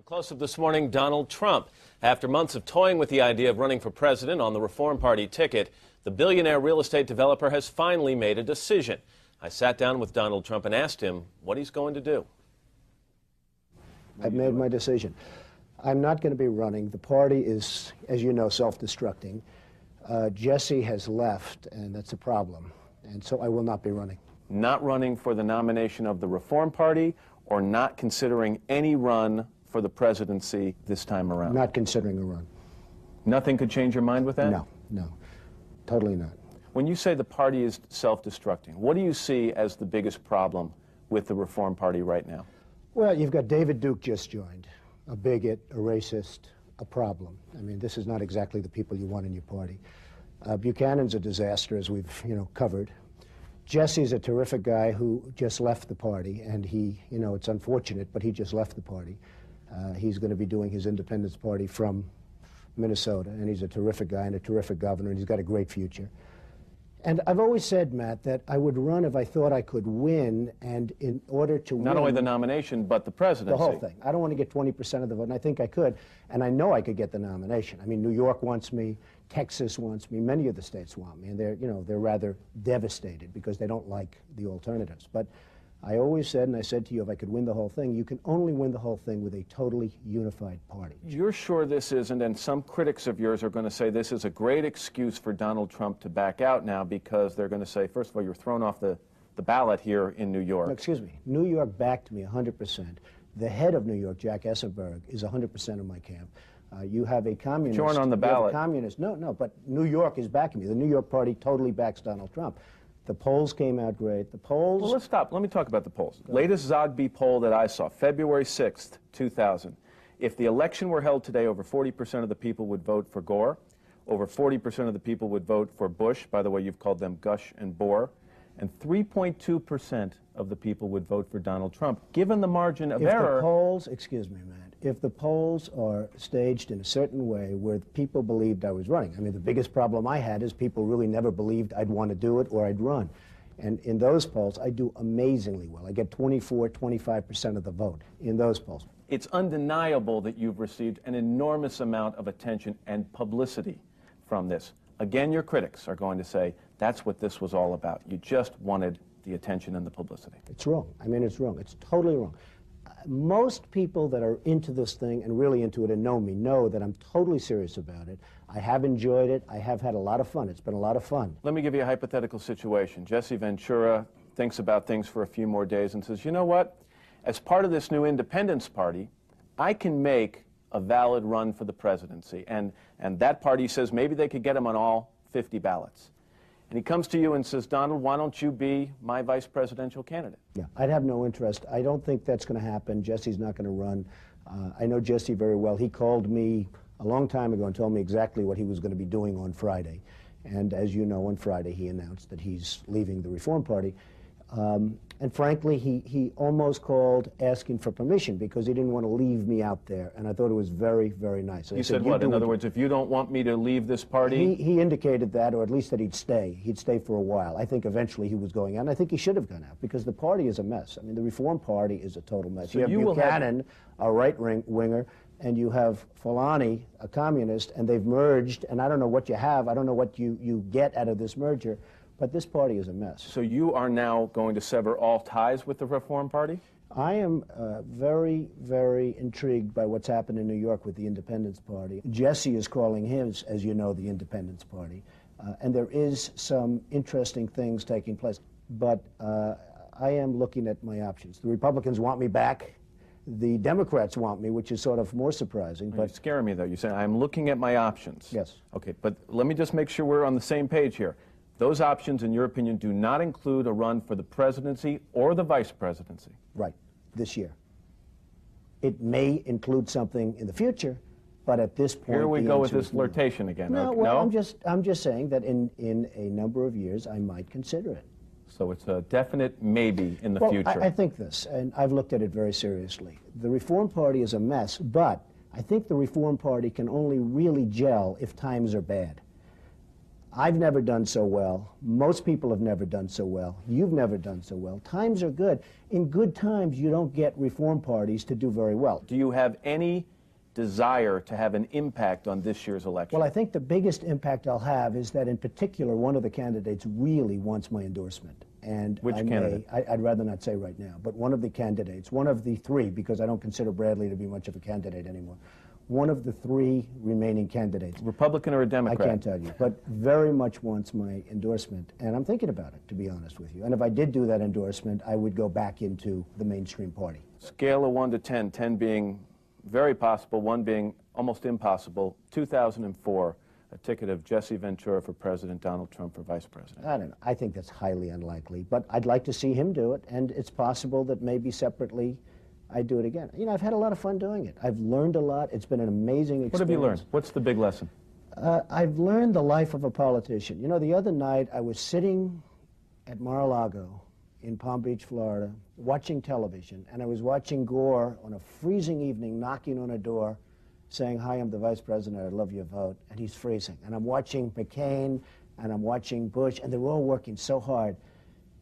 Close up this morning, Donald Trump. After months of toying with the idea of running for president on the Reform Party ticket, the billionaire real estate developer has finally made a decision. I sat down with Donald Trump and asked him what he's going to do. I've made my decision. I'm not going to be running. The party is, as you know, self-destructing. Jesse has left, and that's a problem. And so I will not be running. Not running for the nomination of the Reform Party, or not considering any run for the presidency this time around? Not considering a run. Nothing could change your mind with that? No, totally not. When you say the party is self-destructing, what do you see as the biggest problem with the Reform Party right now? Well, you've got David Duke just joined, a bigot, a racist, a problem. I mean, this is not exactly the people you want in your party. Buchanan's a disaster, as we've, covered. Jesse's a terrific guy who just left the party, and he, it's unfortunate, but he just left the party. He's going to be doing his independence party from Minnesota, and he's a terrific guy and a terrific governor, and he's got a great future. And I've always said, Matt, that I would run if I thought I could win, and in order to win... Not only the nomination, but the presidency. The whole thing. I don't want to get 20% of the vote, and I think I could, and I know I could get the nomination. I mean, New York wants me, Texas wants me, many of the states want me, and they're rather devastated because they don't like the alternatives. But I always said, and I said to you, if I could win the whole thing, you can only win the whole thing with a totally unified party. You're sure this isn't, and some critics of yours are going to say this is a great excuse for Donald Trump to back out now, because they're going to say, first of all, you're thrown off the ballot here in New York. No, excuse me. New York backed me 100%. The head of New York, Jack Essenberg, is 100% of my camp. You have a communist. But you aren't on the ballot. Communist. No, but New York is backing me. The New York party totally backs Donald Trump. The polls came out great. The polls... Well, let's stop. Let me talk about the polls. Latest Zogby poll that I saw, February 6th, 2000. If the election were held today, over 40% of the people would vote for Gore. Over 40% of the people would vote for Bush. By the way, you've called them Gush and Bohr. And 3.2% of the people would vote for Donald Trump. Given the margin of error... If the polls, excuse me, Matt, if the polls are staged in a certain way where people believed I was running, I mean, the biggest problem I had is people really never believed I'd want to do it or I'd run. And in those polls, I do amazingly well. I get 24, 25% of the vote in those polls. It's undeniable that you've received an enormous amount of attention and publicity from this. Again, your critics are going to say, that's what this was all about. You just wanted the attention and the publicity. It's wrong. I mean, it's wrong. It's totally wrong. Most people that are into this thing and really into it and know me know that I'm totally serious about it. I have enjoyed it. I have had a lot of fun. It's been a lot of fun. Let me give you a hypothetical situation. Jesse Ventura thinks about things for a few more days and says, you know what? As part of this new independence party, I can make a valid run for the presidency. And that party says maybe they could get him on all 50 ballots. And he comes to you and says, Donald, why don't you be my vice presidential candidate? Yeah, I'd have no interest. I don't think that's going to happen. Jesse's not going to run. I know Jesse very well. He called me a long time ago and told me exactly what he was going to be doing on Friday. And as you know, on Friday he announced that he's leaving the Reform Party. And frankly, he almost called asking for permission because he didn't want to leave me out there. And I thought it was very, very nice. You said what? In other words, if you don't want me to leave this party? He indicated that, or at least that he'd stay. He'd stay for a while. I think eventually he was going out. And I think he should have gone out because the party is a mess. I mean, the Reform Party is a total mess. So you have Buchanan, a right-winger, and you have Fulani, a communist, and they've merged. And I don't know what you have. I don't know what you get out of this merger. But this party is a mess. So you are now going to sever all ties with the Reform Party? I am very, very intrigued by what's happened in New York with the Independence Party. Jesse is calling his, as you know, the Independence Party. And there is some interesting things taking place. But I am looking at my options. The Republicans want me back. The Democrats want me, which is sort of more surprising. You're scaring me, though. You say, I'm looking at my options. Yes. Okay, but let me just make sure we're on the same page here. Those options, in your opinion, do not include a run for the presidency or the vice presidency. Right, this year. It may include something in the future, but at this point... Here we go with this flirtation again. No, okay. well, no? I'm just saying that in a number of years, I might consider it. So it's a definite maybe in the future. I think this, and I've looked at it very seriously. The Reform Party is a mess, but I think the Reform Party can only really gel if times are bad. I've never done so well. Most people have never done so well. You've never done so well. Times are good. In good times, you don't get reform parties to do very well. Do you have any desire to have an impact on this year's election? Well, I think the biggest impact I'll have is that, in particular, one of the candidates really wants my endorsement. And Which candidate? I'd rather not say right now, but one of the candidates, one of the three, because I don't consider Bradley to be much of a candidate anymore, one of the three remaining candidates. Republican or a Democrat? I can't tell you, but very much wants my endorsement, and I'm thinking about it, to be honest with you. And if I did do that endorsement, I would go back into the mainstream party. Scale of 1 to 10, 10 being very possible, 1 being almost impossible. 2004, a ticket of Jesse Ventura for President, Donald Trump for Vice President. I don't know. I think that's highly unlikely, but I'd like to see him do it, and it's possible that maybe separately I'd do it again. You know, I've had a lot of fun doing it. I've learned a lot. It's been an amazing experience. What have you learned? What's the big lesson? I've learned the life of a politician. You know, the other night I was sitting at Mar-a-Lago in Palm Beach, Florida, watching television, and I was watching Gore on a freezing evening knocking on a door saying, "Hi, I'm the Vice President, I'd love your vote," and he's freezing. And I'm watching McCain, and I'm watching Bush, and they're all working so hard.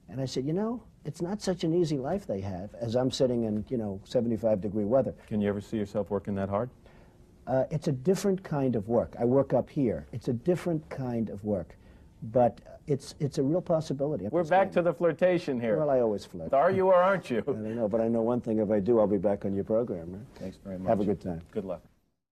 And I said, you know, it's not such an easy life they have, as I'm sitting in, you know, 75-degree weather. Can you ever see yourself working that hard? It's a different kind of work. I work up here. It's a different kind of work. But it's a real possibility. We're back to the flirtation here. Well, I always flirt. Are you or aren't you? I don't know, but I know one thing. If I do, I'll be back on your program. Right? Thanks very much. Have a good time. Good luck.